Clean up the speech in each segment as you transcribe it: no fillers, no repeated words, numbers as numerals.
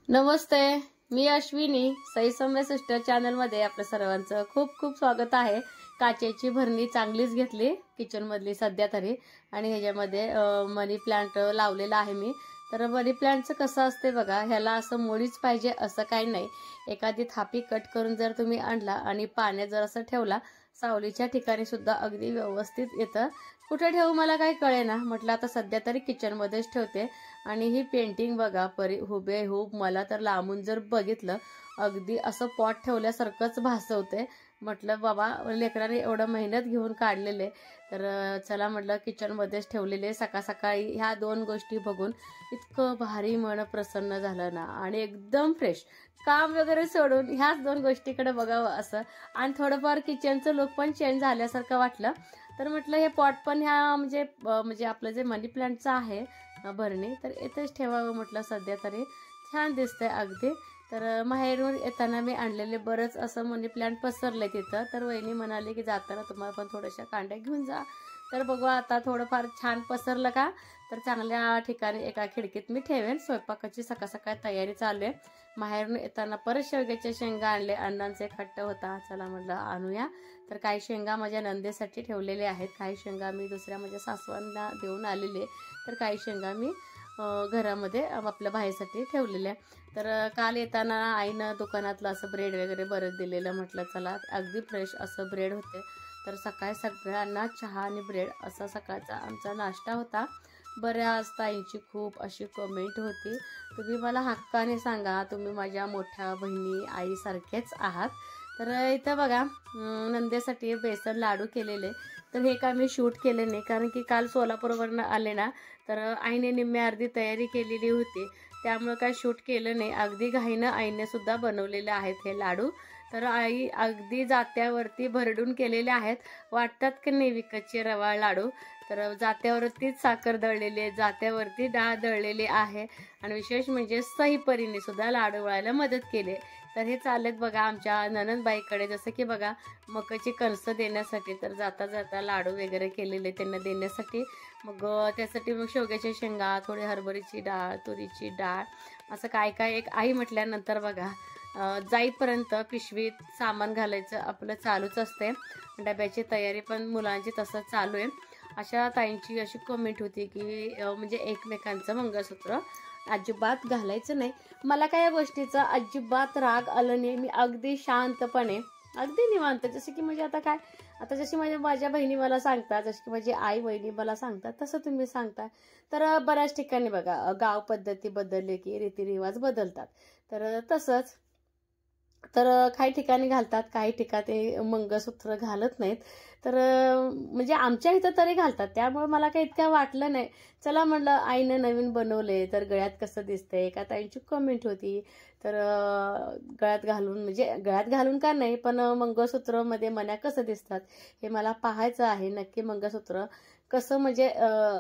नमस्ते, मी अश्विनी. सई सौम्य sister channel मध्ये आपल्या सर्वांचं खूप खूप स्वागत आहे. काचेची भरणी चांगलीच घेतली किचन मधली सध्या तरी, आणि ह्याच्यामध्ये मनी प्लांट लावलेला आहे मी. तर मनी प्लांटचं कसं असते बघा, ह्याला असं मुळीच पाहिजे असं काही नाही. एखादी थापी कट करून जर तुम्ही आणला आणि पाण्यात जर असं ठेवला, सावलीच्या ठिकाणी सुद्धा अगदी व्यवस्थित येतं. कुठे ठेवू मला काही कळेना, म्हटलं आता सध्या तरी किचन मध्येच ठेवते. आणि ही पेंटिंग बघा, हुबेहूब मला तर लांबून जर बघितलं अगदी असं पॉट ठेवल्यासारखंच भासवते. म्हटलं बाबा, लेकराने एवढं मेहनत घेऊन काढलेले, तर चला म्हटलं किचनमध्येच ठेवलेले. सकाळ सकाळी ह्या दोन गोष्टी बघून इतकं भारी मन प्रसन्न झालं ना, आणि एकदम फ्रेश. काम वगैरे सोडून ह्याच दोन गोष्टीकडे बघावं असं, आणि थोडंफार किचनचं लुक पण चेंज झाल्यासारखं वाटलं. तर म्हटलं हे पॉट पण ह्या म्हणजे आपलं जे मनी प्लांटचं आहे भरणी, तर इथेच ठेवावं म्हटलं. सध्या तरी छान दिसतंय अगदी. तर माहेरून येताना मी आणलेले बरंच असं मनी प्लांट पसरले तिथं. तर वहिनी म्हणाले की जाताना तुम्हाला पण थोड्याशा कांड्या घेऊन जा. तर बघू आता थोडंफार छान पसरलं का, तर चांगल्या ठिकाणी एका खिडकीत मी ठेवेन. स्वयंपाकाची सकाळ सकाळ तयारी चालू आहे. माहेरून येताना परत शेवग्याच्या शेंगा आणले. अण्णांचा एक हट्ट होता, चला म्हटलं आणूया. तर काही शेंगा माझ्या नंदेसाठी ठेवलेले आहेत, काही शेंगा मी दुसऱ्या माझ्या सासवांना देऊन आलेले, तर काही शेंगा मी घरामध्ये आपल्या बाहेरसाठी ठेवलेल्या. तर काल येताना आईनं दुकानातलं असं ब्रेड वगैरे बरं दिलेलं. म्हटलं चला, अगदी फ्रेश असं ब्रेड होते. तर सकाळी सगळ्यांना चहा आणि ब्रेड असा सकाळचा आमचा नाश्ता होता. बऱ्याच ताईंची खूप अशी कमेंट होती, तुम्ही मला हक्काने सांगा, तुम्ही माझ्या मोठ्या बहिणी आईसारखेच आहात. तर इथं बघा, नंदेसाठी बेसन लाडू केलेले. तर हे काय मी शूट केले नाही, कारण की काल सोलापूरवरनं आले ना, तर आईने निम्मी अर्धी तयारी केलेली होती, त्यामुळे काय शूट केलं नाही. अगदी घाईनं आईने सुद्धा बनवलेले आहेत हे लाडू. तर आई अगदी जात्यावरती भरडून केलेले आहेत. वाटतात की नाही विकतचे रवा लाडू, तर जात्यावरतीच साखर दळलेली आहे, जात्यावरती डाळ दळलेली आहे. आणि विशेष म्हणजे सई परीने सुद्धा लाडू वळायला मदत केली. तर हे चाललेत बघा आमच्या ननंदबाईकडे, जसं की बघा मकाची कणसं देण्यासाठी. तर जाता जाता लाडू वगैरे केलेले त्यांना देण्यासाठी. मग त्यासाठी मग शेवग्याच्या शेंगा, थोडी हरभरीची डाळ, तुरीची डाळ, असं काय काय एक आई म्हटल्यानंतर बघा जाईपर्यंत पिशवीत सामान घालायचं आपलं चालूच असते. डब्याची तयारी पण मुलांची तसं चालू आहे. अशा ताईंची अशी कमेंट होती की म्हणजे एकमेकांचं मंगळसूत्र अजिबात घालायचं नाही. मला काय या गोष्टीचा अजिबात राग आलं नाही. मी अगदी शांतपणे, अगदी निवांत, जसं की म्हणजे आता जशी माझ्या बहिणी मला सांगतात, जशी की माझी आई बहिणी मला सांगतात, तसं तुम्ही सांगता. तर बऱ्याच ठिकाणी बघा गाव पद्धती बदलले की रीतिरिवाज बदलतात. तर तसंच, तर काही ठिकाणी घालतात, काही ठिकाणी मंगळसूत्र घालत नाहीत. तर म्हणजे आमच्या इथं तरी घालतात, त्यामुळे मला काही इतकं वाटलं नाही. चला म्हटलं, आईनं नवीन बनवले तर गळ्यात कसं दिसतंय. एका ताईंची कमेंट होती, तर गळ्यात घालून, म्हणजे गळ्यात घालून का नाही, पण मंगळसूत्रमध्ये मन्या कसं दिसतात हे मला पाहायचं आहे. नक्की मंगळसूत्र कसं म्हणजे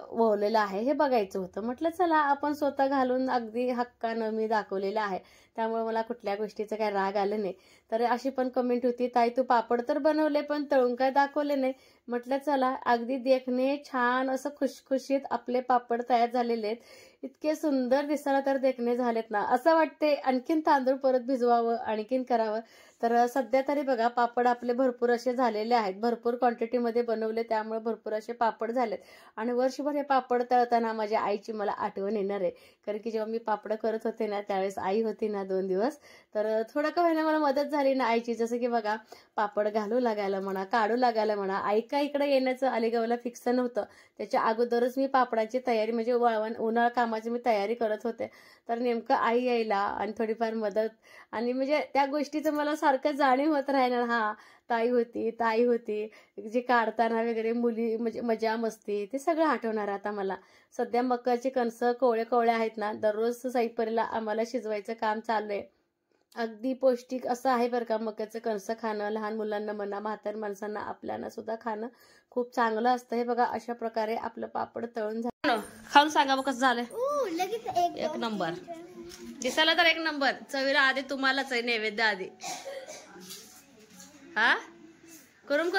ओवलेलं आहे हे बघायचं होतं. म्हटलं चला आपण स्वतः घालून अगदी हक्कानं मी दाखवलेलं आहे, त्यामुळे मला कुठल्या गोष्टीचं काय राग आलं नाही. तर अशी पण कमेंट होती, ताई तू पापड तर बनवले पण तळून काय दाखवले नाही. म्हटलं चला, अगदी देखणे छान असं खुशखुशीत आपले पापड तयार झालेले आहेत. इतके सुंदर दिसायला तर देखणे झालेत ना, असं वाटते आणखीन तांदूळ परत भिजवावं, आणखीन करावं. तर सध्या तरी बघा पापड आपले भरपूर असे झालेले आहेत, भरपूर क्वांटिटीमध्ये बनवले, त्यामुळे भरपूर असे पापड झालेत. आणि वर्षभर हे पापड तळताना माझ्या आईची मला आठवण येणार आहे. कारण की जेव्हा मी पापड करत होते ना, त्यावेळेस आई होती ना 2 दिवस, तर थोडं का होईना मला मदत झाली ना आईची. जसं की बघा पापड घालू लागायला म्हणा, काढू लागायला म्हणा. आई का इकडे येण्याचं अलीगावला फिक्स नव्हतं, त्याच्या अगोदरच मी पापडाची तयारी, म्हणजे उन्हाळा कामाची मी तयारी करत होते. तर नेमकं आई यायला आणि थोडीफार मदत, आणि म्हणजे त्या गोष्टीचं मला सारखं जाणीव होत राहणार. हा ताई होती जे काढताना वगैरे मुली म्हणजे मजा मस्ती, ते सगळं आठवणार आता मला. सध्या मकाची कणसं कोवळे आहेत ना, दररोज साईपरीला आम्हाला शिजवायचं काम चालू आहे. अगदी पौष्टिक असं आहे बरं का मक्याचं कणसं खाणं. लहान मुलांना म्हणा, म्हातार माणसांना, आपल्याला सुद्धा खाणं खूप चांगलं असतं. हे बघा अशा प्रकारे आपलं पापड तळून झालं. खाऊन सांगा मग कसं झालंय. एक नंबर दिसायला तर एक नंबर, चवीला आधी तुम्हालाच आहे नैवेद्य आधी. हा कुरम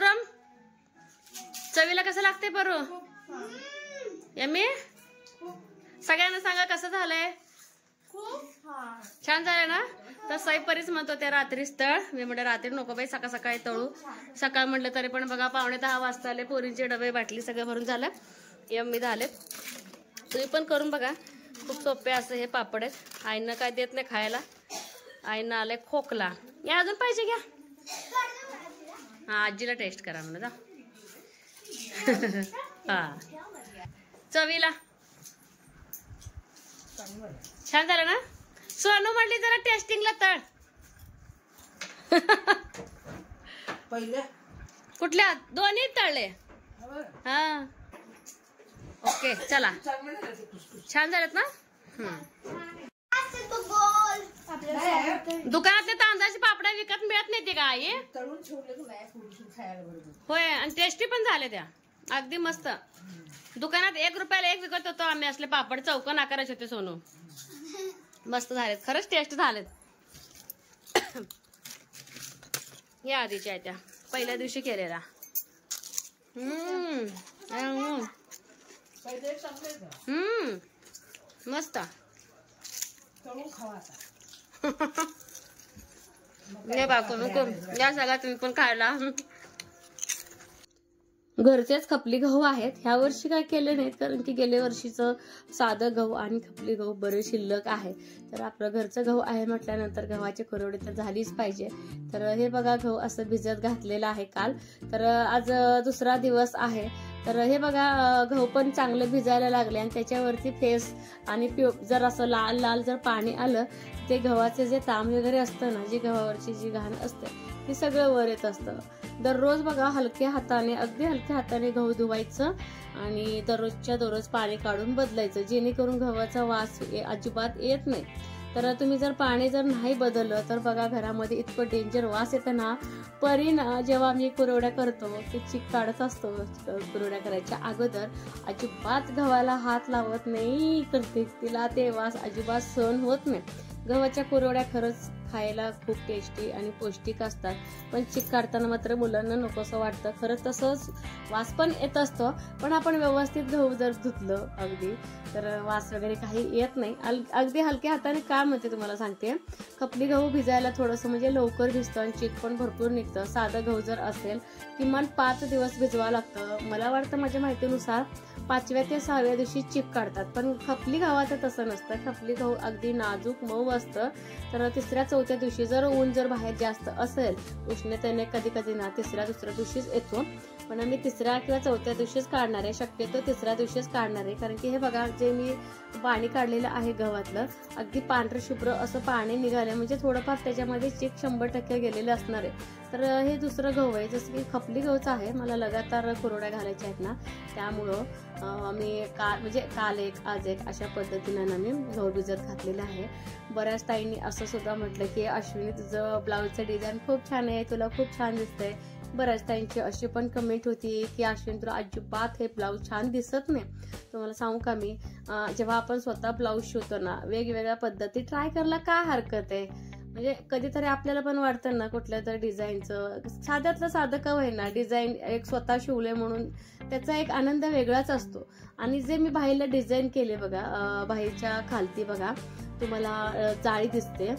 चवीला कसं लागते बरो यम्मी. सगळ्यांना सांगा कसं झालंय. छान झालं ना? तर सईपरीच म्हणतो ते रात्रीच तळ. मी म्हटलं रात्री नको बाई, सकाळ सकाळी तळू. सकाळ म्हटलं तरी पण बघा 9:45 वाजता आले. पोरींचे डबे बाटली सगळं भरून झालं. यम्मी झालेत. तुम्ही पण करून बघा, खूप सोपे असं हे पापड आहेत. आईनं काय देत नाही खायला. आईनं आलंय खोकला. या अजून पाहिजे घ्या. हा आजीला टेस्ट करा म्हणा जा. हा चवीला छान झालं ना? सोनू म्हटली जरा टेस्टिंगला तळ. कुठल्या? दोन्ही तळले. हा ओके चला. छान झालेत ना? दुकानातले तांदळाचे पापड्या विकत मिळत नाही ते का आई? होय आणि टेस्टी पण झाले त्या अगदी मस्त. दुकानात 1 रुपयाला 1 विकत होतो आम्ही असले पापड. चौकोन आकाराचे होते सोनू. मस्त झालेत, खरंच टेस्ट झालेत. या आधीच्या आहेत त्या, पहिल्या दिवशी केलेला. मस्त. या सगळ्या तुम्ही पण खायला. घरचेच खपली गहू आहेत. ह्या वर्षी काय केले नाहीत कारण की गेल्या वर्षीचं साधं गहू आणि खपली गहू बरे शिल्लक आहे. तर आपलं घरचं गहू आहे म्हटल्यानंतर गव्हाचे कुरवडे तर झालीच पाहिजे. तर हे बघा गहू असं भिजत घातलेलं आहे काल. तर आज दुसरा दिवस आहे. तर हे बघा गहू पण चांगलं भिजायला लागले आणि त्याच्यावरती फेस आणि जर असं लाल लाल जर पाणी आलं ते गव्हाचे जे ताम वगैरे असतं ना, जी गव्हावरची जी घाण असते ते सगळं वर येत असतं. दररोज बघा हलक्या हाताने, अगदी हलक्या हाताने गहू धुवायचं आणि दररोजच्या दररोज पाणी काढून बदलायचं, जेणेकरून गव्हाचा वास अजिबात येत नाही. तर तुम्ही जर पाणी जर नाही बदललं तर बघा घरामध्ये इतकं डेंजर वास येतं ना. परी ना जेव्हा आम्ही कुरवड्या करतो ते चिक काढत असतो, कुरवड्या करायच्या अगोदर अजिबात गव्हाला हात लावत नाही करते. तिला ते वास अजिबात सहन होत नाही. गव्हाच्या कुरवड्या खरंच खायला खूप टेस्टी आणि पौष्टिक असतात, पण चिक काढताना मात्र मुलांना नकोसं वाटतं. खरंच तसंच वास पण येत असतो, पण आपण व्यवस्थित गहू जर धुतलं अगदी तर वास वगैरे काही येत नाही. अगदी हलक्या हाताने काय म्हणते तुम्हाला सांगते, खपली गहू भिजायला थोडंसं म्हणजे लवकर भिजतं आणि चिक पण भरपूर निघतं. साधं गहू जर असेल किमान 5 दिवस भिजवावं लागतं. मला वाटतं माझ्या माहितीनुसार 5व्या ते 6व्या दिवशी चिक काढतात, पण खपली गव्हाचं तसं नसतं. खपली गहू अगदी नाजूक मऊ असतं. तर 3-4 दिवशी जर ऊन जर बाहेर जास्त असेल उष्णतेने कधी कधी ना 3-4 दिवशीच येतो, पण आम्ही 3 किंवा 4 दिवशीच काढणार आहे. शक्यतो 3 दिवशीच काढणार आहे, कारण की हे बघा जे मी पाणी काढलेलं आहे गव्हातलं अगदी पांढरं शुभ्र असं पाणी निघालं, म्हणजे थोडंफार त्याच्यामध्ये चिक 100% गेलेलं असणार आहे. तर हे दुसरं गहू आहे, जसं की खपली गहूचं आहे. मला लगातार कुरवड्या घालायच्या आहेत ना, त्यामुळं मी काल एक आज एक अशा पद्धतीनं आम्ही गहू भिजत घातलेलं आहे. बऱ्याच ताईंनी असं सुद्धा म्हटलं की अश्विनी तुझं ब्लाऊजचं डिझाईन खूप छान आहे, तुला खूप छान दिसतंय. बऱ्याच ताईंची अशी पण कमेंट होती की अश्विनी तुला अजिबात हे ब्लाऊज छान दिसत नाही. तुम्हाला सांगू का मी, जेव्हा आपण स्वतः ब्लाऊज शिवतो ना वेगवेगळ्या पद्धती ट्राय करायला काय हरकत आहे. म्हणजे कधीतरी आपल्याला पण वाटतं ना कुठल्या तरी डिझाईनचं साध्यातलं साधं का होईना डिझाईन एक स्वतः शिवले म्हणून त्याचा एक आनंद वेगळाच असतो. आणि जे मी बाहेरला डिझाईन केले बघा, बाहेरच्या खालती बघा तुम्हाला जाळी दिसते,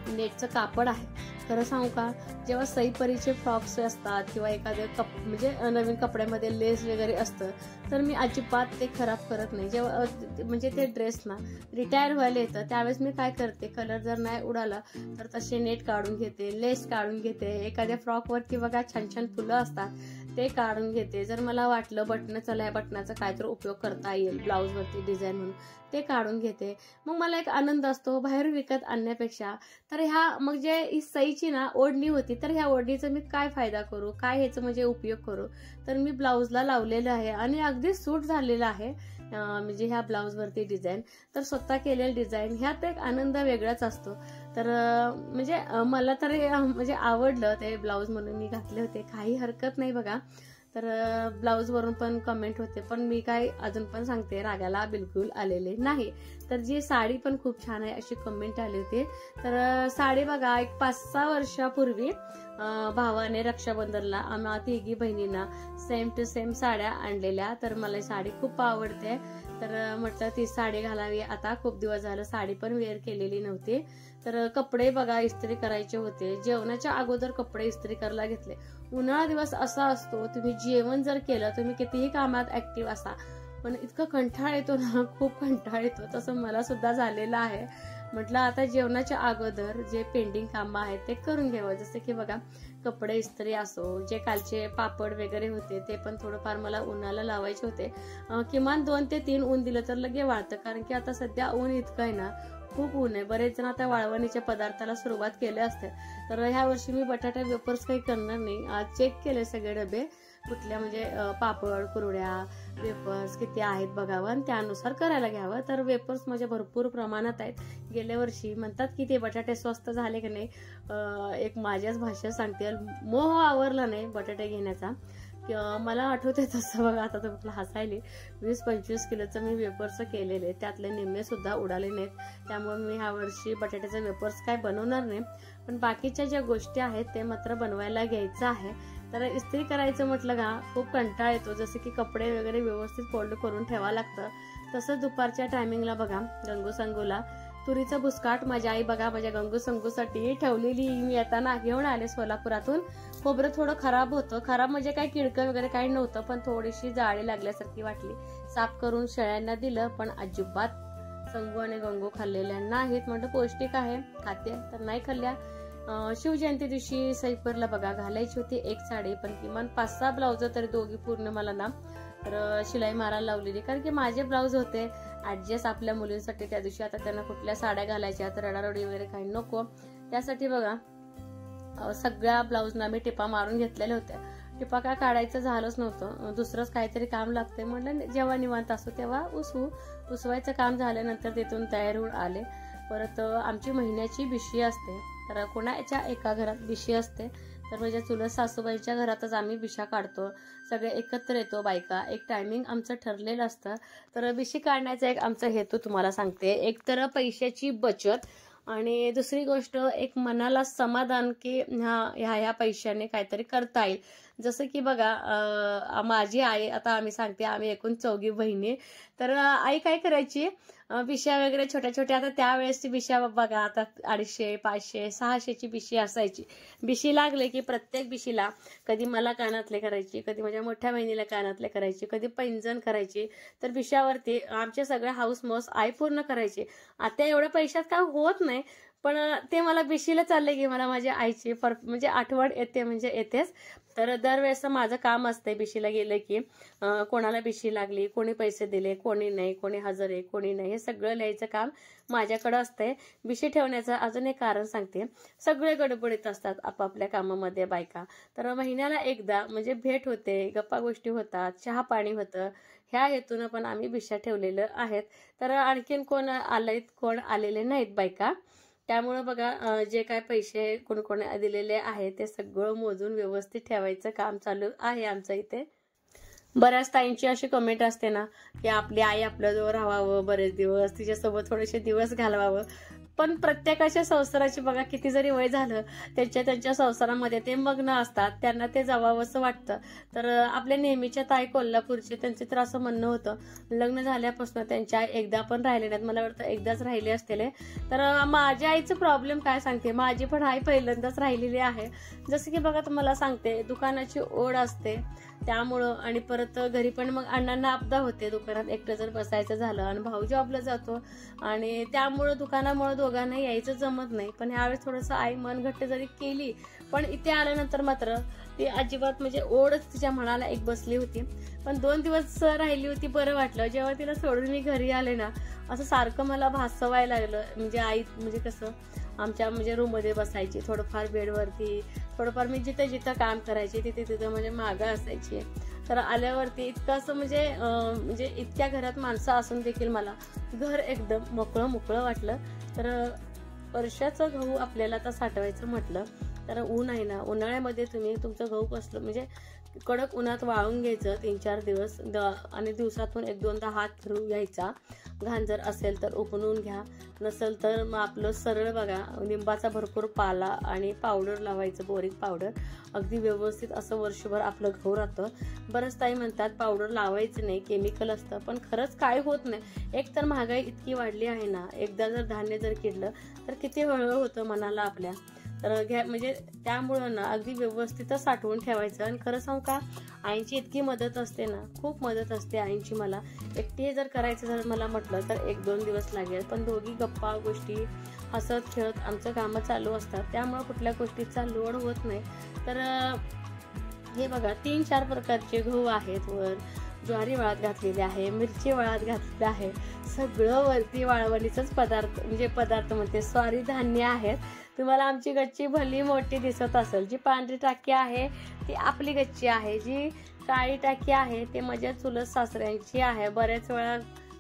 नेटचं कापड आहे. खरं सांगू का, जेव्हा सईपरीचे फ्रॉक्स असतात किंवा एखाद्या म्हणजे नवीन कपड्यामध्ये लेस वगैरे असतं तर मी अजिबात ते खराब करत नाही. जेव्हा म्हणजे ते ड्रेस ना रिटायर व्हायला येतं त्यावेळेस मी काय करते, कलर जर नाही उडाला तर तसे नेट काढून घेते, लेस काढून घेते. एखाद्या फ्रॉकवरती बघा छान छान फुलं असतात ते काढून घेते. जर मला वाटलं बटन चला या बटनाचा काहीतरी उपयोग करता येईल ब्लाऊजवरती डिझाईन म्हणून ते काढून घेते. मग मला एक आनंद असतो बाहेर विकत आणण्यापेक्षा. तर ह्या मग जे ही सईची ना ओढणी होती तर ह्या ओढणीचा मी काय फायदा करू, काय ह्याचा म्हणजे उपयोग करू, तर मी ब्लाऊजला लावलेलं आहे आणि अगदी सूट झालेलं आहे. म्हणजे ह्या ब्लाऊजवरती डिझाईन तर स्वतः केलेलं डिझाईन ह्यात एक आनंद वेगळाच असतो. तर म्हणजे मला तर म्हणजे आवडलं ते ब्लाऊज म्हणून मी घातले होते, काही हरकत नाही बघा. तर ब्लाऊजवरून पण कमेंट होते, पण मी काय अजून पण सांगते रागाला बिलकुल आलेले नाही. तर जी साडी पण खूप छान आहे अशी कमेंट आली होती. तर साडी बघा एक 5-6 वर्षापूर्वी भावाने रक्षाबंधनला आम्हा 3 बहिणींना सेम टू सेम साड्या आणलेल्या. तर मला साडी खूप आवडते. तर म्हटलं ती साडी घालावी. आता खूप दिवस झालं साडी पण वेअर केलेली नव्हती. तर कपडे बघा इस्त्री करायचे होते. जेवणाच्या अगोदर कपडे इस्त्री करायला घेतले. उन्हाळा दिवस असा असतो, तुम्ही जेवण जर केलं, तुम्ही कितीही कामात ऍक्टिव्ह असा, पण इतकं कंटाळ येतो ना, खूप कंटाळ येतो. तसं मला सुद्धा झालेलं आहे. म्हटलं आता जेवणाच्या अगोदर जे पेंडिंग कामं आहेत ते करून घ्यावं. जसे की बघा कपडे इस्त्री असो, जे कालचे पापड वगैरे होते ते पण थोडंफार मला उन्हाला लावायचे होते. किमान 2 ते 3 ऊन दिलं तर लगे वाळतं, कारण की आता सध्या ऊन इतकं आहे ना, खूप ऊन आहे. बरेच जण आता वाळवणीच्या पदार्थाला सुरुवात केली असते. तर ह्या वर्षी मी बटाटा वेपर्स काही करणार नाही. आज चेक केले सगळे डबे, कुठल्या म्हणजे पापड, कुरड्या, वेपर्स किती आहेत बघावं आणि त्यानुसार करायला घ्यावं. तर वेपर्स म्हणजे भरपूर प्रमाणात आहेत. गेल्या वर्षी म्हणतात की ते बटाटे स्वस्त झाले की नाही, एक माझ्याच भाषेत सांगते, मोह आवरला नाही बटाटे घेण्याचा. मला आठवते तसं बघा, आता तुम्हाला हसायली, 20-25 किलोचं मी वेपर्स केलेले, त्यातले निम्मे सुद्धा उडाले नाहीत. त्यामुळे मी ह्या वर्षी बटाट्याचे वेपर्स काय बनवणार नाही, पण बाकीच्या ज्या गोष्टी आहेत ते मात्र बनवायला घ्यायचं आहे. तर इस्त्री करायचं म्हटलं का खूप कंटाळा येतो. जसे की कपडे वगैरे व्यवस्थित फोल्ड करून ठेवावं लागतं. तसं दुपारच्या टायमिंगला बघा गंगू संगूला तुरीचं बुसकाट माझी आई बघा माझ्या गंगू संगूसाठी ठेवलेली. मी येताना घेऊन आले सोलापुरातून. खोबरं थोडं खराब होतं, खराब म्हणजे काय किडकं वगैरे काही नव्हतं, पण थोडीशी जाळी लागल्यासारखी वाटली. साफ करून शेळ्यांना दिलं, पण अजिबात संगू आणि गंगू खाल्लेल्या नाहीत. म्हटलं पौष्टिक आहे, खाते, तर नाही खाल्ल्या. शिवजयंती दिवशी सैफरला बघा घालायची होती एक साडी, पण किमान 5-6 ब्लाउज तरी दोघी पूर्ण मला ना तर शिलाई मारायला लावलेली, कारण की माझे ब्लाउज होते ऍडजस्ट आपल्या मुलींसाठी त्या दिवशी. आता त्यांना कुठल्या साड्या घालायच्या, तर रडारडी वगैरे काही नको, त्यासाठी बघा सगळ्या ब्लाऊजना मी टिपा मारून घेतलेल्या होत्या. टिपा काय काढायचं झालंच नव्हतं, दुसरंच काहीतरी काम लागते म्हणलं, जेव्हा निवांत असतो तेव्हा उसवायचं काम झाल्यानंतर तिथून तयार होऊन आले. परत आमची महिन्याची बिशी असते, तर कोणाच्या एका घरात बिशी असते, तर म्हणजे चुलत सासूबाईच्या घरातच आम्ही बिशा काढतो. सगळे एकत्र येतो बायका, एक टायमिंग आमचं ठरलेलं असतं. तर बिशी काढण्याचा एक आमचा हेतू तुम्हाला सांगते. एक तर पैशाची बचत, आणि दुसरी गोष्ट एक मनाला समाधान की ह्या पैशाने काहीतरी करता येईल. जसं की बघा माझी आई, आता आम्ही सांगते आम्ही एकूण 4 बहिणी, तर आई काय करायची, बिशा वगैरे छोट्या छोट्या, आता त्यावेळेसची बिशा बघा आता 250, 500, 600ची बिशी असायची. बिशी लागले की प्रत्येक बिशीला कधी मला कानातले करायची, कधी माझ्या मोठ्या बहिणीला कानातले करायची, कधी पैंजण करायची. तर बिशावरती आमचे सगळे हाऊस मौस आई पूर्ण करायची. आता एवढ्या पैशात काय होत नाही, पण ते मला बिशीला चालले की मला माझ्या आईची म्हणजे आठवण येते, म्हणजे येतेच. तर दरवेळेस माझं काम असतंय बिशीला गेलं की कोणाला बिशी लागली, कोणी पैसे दिले, कोणी नाही, कोणी हजर आहे, कोणी नाही, हे सगळं लिहायचं काम माझ्याकडे असतंय. बिशी ठेवण्याचं अजून एक कारण सांगते, सगळे गडबडीत असतात आपापल्या कामामध्ये बायका, तर महिन्याला एकदा म्हणजे भेट होते, गप्पा गोष्टी होतात, चहा पाणी होतं. ह्या हेतून पण आम्ही बिशा ठेवलेलं आहेत. तर आणखीन कोण आलेत, कोण आलेले नाहीत बायका. त्यामुळं बघा जे काय पैसे कोण दिलेले आहे ते सगळं मोजून व्यवस्थित ठेवायचं काम चालू आहे आमचं इथे. बऱ्याच ताईंची अशी कमेंट असते ना की आपली आई आपल्याजवळ राहावं बरेच दिवस, तिच्यासोबत थोडेसे दिवस घालवावं, पण प्रत्येकाच्या संसाराची बघा किती जरी वय झालं त्यांच्या संसारामध्ये ते मग्न असतात, त्यांना ते जावावंसं वाटतं. तर आपल्या नेहमीच्या ताई कोल्हापूरचे, त्यांचे तर असं म्हणणं होतं लग्न झाल्यापासून त्यांच्या एकदा पण राहिले नाहीत, मला वाटतं एकदाच राहिले असलेले. तर माझ्या आईचं प्रॉब्लेम काय सांगते, माझी पण आई पहिल्यांदाच राहिलेली आहे. जसं की बघा तुम्हाला सांगते, दुकानाची ओढ असते त्यामुळं, आणि परत घरी पण मग अण्णांना आपदा होते, दुकानात एकटं जर बसायचं झालं, आणि भाऊ जॉबला जातो, आणि त्यामुळं दुकानामुळे दोघांना यायचं जमत नाही. पण ह्यावेळेस थोडंसं आई मनघट्ट जरी केली, पण इथे आल्यानंतर मात्र ती अजिबात म्हणजे ओढच तिच्या मनाला एक बसली होती. पण 2 दिवस राहिली होती, बरं वाटलं. जेव्हा तिला सोडून मी घरी आले ना, असं सारखं मला भासवायला लागलं. म्हणजे आई म्हणजे कसं आमच्या म्हणजे रूममध्ये बसायची, थोडंफार बेडवरती, थोडंफार मी जिथं काम करायची तिथं म्हणजे मागं असायची. तर आल्यावरती इतकं असं म्हणजे इतक्या घरात माणसं असून देखील मला घर एकदम मोकळं वाटलं. तर वर्षाचं गहू आपल्याला आता साठवायचं म्हटलं तर ऊन आहे ना, उन्हाळ्यामध्ये तुम्ही तुमचं गहू कसलं म्हणजे कडक उन्हात वाळून घ्यायचं 3-4 दिवस आणि दिवसातून 1-2दा हात फिरवून घ्यायचा. घाण जर असेल तर उकळून घ्या, नसेल तर मग आपलं सरळ बघा लिंबाचा भरपूर पाला आणि पावडर लावायचं, बोरिक पावडर. अगदी व्यवस्थित असं वर्षभर आपलं गहू राहतं. बरंच ताई म्हणतात पावडर लावायचं नाही, केमिकल असतं, पण खरंच काय होत नाही. एक तर महागाई इतकी वाढली आहे ना, एकदा जर धान्य जर किडलं तर किती हळहळ होतं मनाला आपल्या. तर घ्या म्हणजे त्यामुळं ना अगदी व्यवस्थितच साठवून ठेवायचं. आणि खरं सांगू का, आईंची इतकी मदत असते ना, खूप मदत असते आईंची. मला एकटी जर करायचं जर मला म्हटलं तर 1-2 दिवस लागेल, पण दोघी गप्पा गोष्टी हसत खेळत आमचं कामं चालू असतात, त्यामुळं कुठल्या गोष्टीचा लोड होत नाही. तर हे बघा 3-4 प्रकारचे गहू आहेत. वर ज्वारी वाळत घातलेली आहे, मिरची वाळत घातलेली आहे, सगळं वरती वाळवणीचंच पदार्थ म्हणते सॉरी धान्य आहेत. तुम्हाला आमची गच्ची भली मोठी दिसत असेल. जी पांढरी टाकी आहे ती आपली गच्ची आहे, जी काळी टाकी आहे ते माझ्या चुलत सासऱ्यांची आहे. बऱ्याच वेळा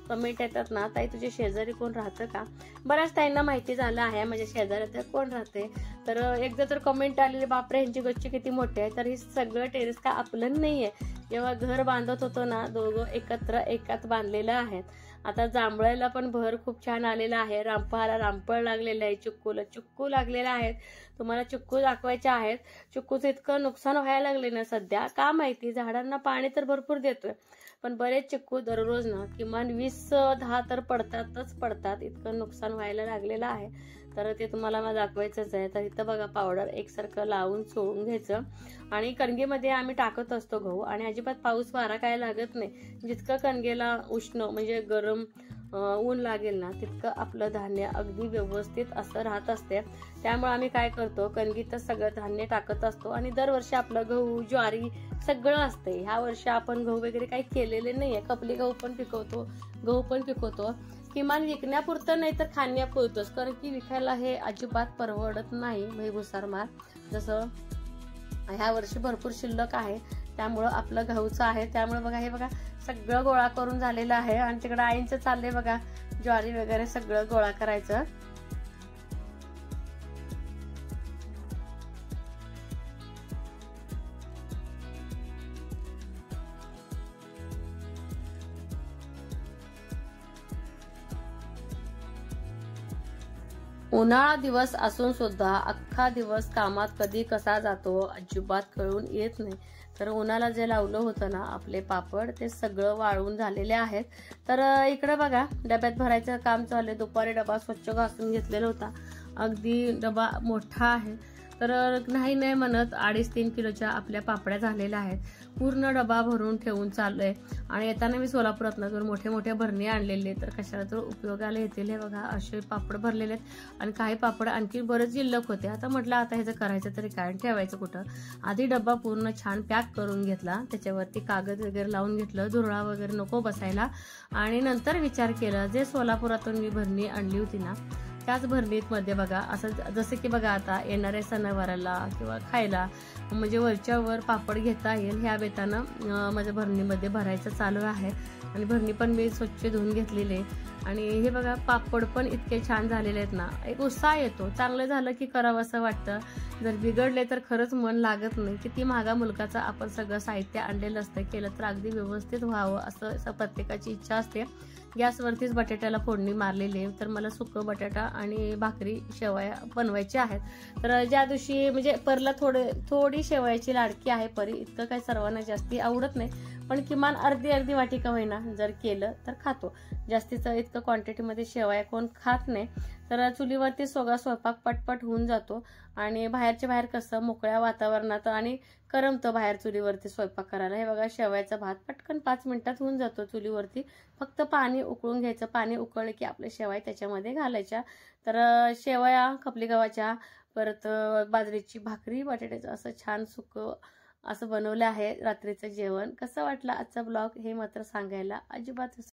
कमेंट येतात ना, ताई तुझे शेजारी कोण राहतं का? बऱ्याच ताईंना माहिती झालं आहे माझ्या शेजारी कोण राहते. तर एकदा तर कमेंट आलेली, बापरे ह्यांची गच्ची किती मोठी आहे. तर हे सगळं टेरेस का आपलं नाहीये. जेव्हा घर बांधत होतो ना, दोघं एकत्र एकात बांधलेलं आहेत. आता जांभळाला पण भर खूप छान आलेला आहे, रामफळाला रामफळ लागलेलं आहे, चिक्कूला चिक्कू लागलेला आहेत. तुम्हाला चिक्कू दाखवायचे आहेत. चिक्कूचं इतकं नुकसान व्हायला लागले ना सध्या, का माहिती. झाडांना पाणी तर भरपूर देतोय, पण बरेच चिक्कू दररोज ना किमान 20-10 तर पडतात. इतकं नुकसान व्हायला लागलेलं आहे. तर ते तुम्हाला मला दाखवायचंच आहे. तर इथं बघा पावडर एकसारखं लावून चोळून घ्यायचं. आणि कणगेमध्ये आम्ही टाकत असतो गहू, आणि अजिबात पाऊस वारा काय लागत नाही. जितकं कणगेला उष्ण म्हणजे गरम ऊन लागेल ना, तितकं आपलं धान्य अगदी व्यवस्थित असं राहत असते. त्यामुळे आम्ही काय करतो, कणगीतच सगळं धान्य टाकत असतो. आणि दरवर्षी आपलं गहू ज्वारी सगळं असते. ह्या वर्षी आपण गहू वगैरे काही केलेले नाहीये. खपली गहू पण पिकवतो. किमान विकण्यापुरतं नाही तर खाण्यापुरतंच, कारण की विकायला हे अजिबात परवडत नाही. भुसार माल जसं ह्या वर्षी भरपूर शिल्लक आहे, त्यामुळं आपलं गहूचं आहे. त्यामुळे बघा हे बघा सगळं गोळा करून झालेलं आहे. आणि तिकडं आईंचं चाललंय बघा ज्वारी वगैरे सगळं गोळा करायचं. उन्हाळा दिवस असून सुद्धा अख्खा दिवस कामात कधी कसा जातो अजिबात कळून येत नाही. तर उन्हाला जे लावलं होतं ना आपले पापड, ते सगळं वाळून झालेले आहेत. तर इकडे बघा डब्यात भरायचं काम चालू आहे. दुपारी डबा स्वच्छ घासून घेतलेला होता, अगदी डबा मोठा आहे. तर नाही म्हणत 2.5-3 किलोच्या आपल्या पापड्या झालेल्या आहेत. पूर्ण डबा भरून ठेवून चाललंय. आणि येताना मी सोलापुरातनं मोठे मोठे भरणी आणलेले, तर कशाला तर उपयोगाला येतील. हे बघा असे पापड भरलेले आहेत. आणि काही पापड आणखी बरेच शिल्लक होते. आता म्हटलं आता ह्याचं करायचं तरी काय, ठेवायचं कुठं. आधी डबा पूर्ण छान पॅक करून घेतला, त्याच्यावरती कागद वगैरे लावून घेतलं, धुरळा वगैरे नको बसायला. आणि नंतर विचार केला, जे सोलापुरातून मी भरणी आणली होती ना, त्याच भरणीत मध्ये बघा असं जसं की बघा आता येणाऱ्या सणावाराला किंवा खायला म्हणजे वरच्या वर पापड घेता येईल ह्या बेतानं माझ्या भरणीमध्ये भरायचं चालू आहे. आणि भरणी पण मी स्वच्छ धुवून घेतलेली आहे. आणि हे बघा पापड पण इतके छान झालेले आहेत ना, एक उत्साह येतो. चांगलं झालं की करावं असं वाटतं, जर बिघडले तर खरंच मन लागत नाही. किती महागा मुलकाचं आपण सगळं साहित्य आणलेलं असतं, केलं तर अगदी व्यवस्थित व्हावं असं प्रत्येकाची इच्छा असते. गॅसवरतीच बटाट्याला फोडणी मारलेली आहे. तर मला सुकं बटाटा आणि भाकरी शेवया बनवायची आहेत. तर ज्या दिवशी म्हणजे परला थोडी शेवयाची लाडकी आहे परी, इतकं काही सर्वांना जास्ती आवडत नाही, पण किमान अर्धी वाटी का होईना जर केलं तर खातो. जास्तीचं इतकं क्वांटिटीमध्ये शेवया कोण खात नाही. तर चुलीवरती सगळा स्वयंपाक पटपट होऊन जातो. आणि बाहेरच्या बाहेर कसं मोकळ्या वातावरणात आणि करमतं बाहेर चुलीवरती स्वयंपाक करायला. हे बघा शेवयाचा भात पटकन 5 मिनिटात होऊन जातो चुलीवरती. फक्त पाणी उकळून घ्यायचं, पाणी उकळलं की आपल्या शेवया त्याच्यामध्ये घालायच्या. तर शेवया खपली गव्हाच्या, परत बाजरीची भाकरी, बटाट्याचं असं छान सुकं असं बनवलं आहे रात्रीचं जेवण. कसं वाटलं आजचा ब्लॉग हे मात्र सांगायला अजिबात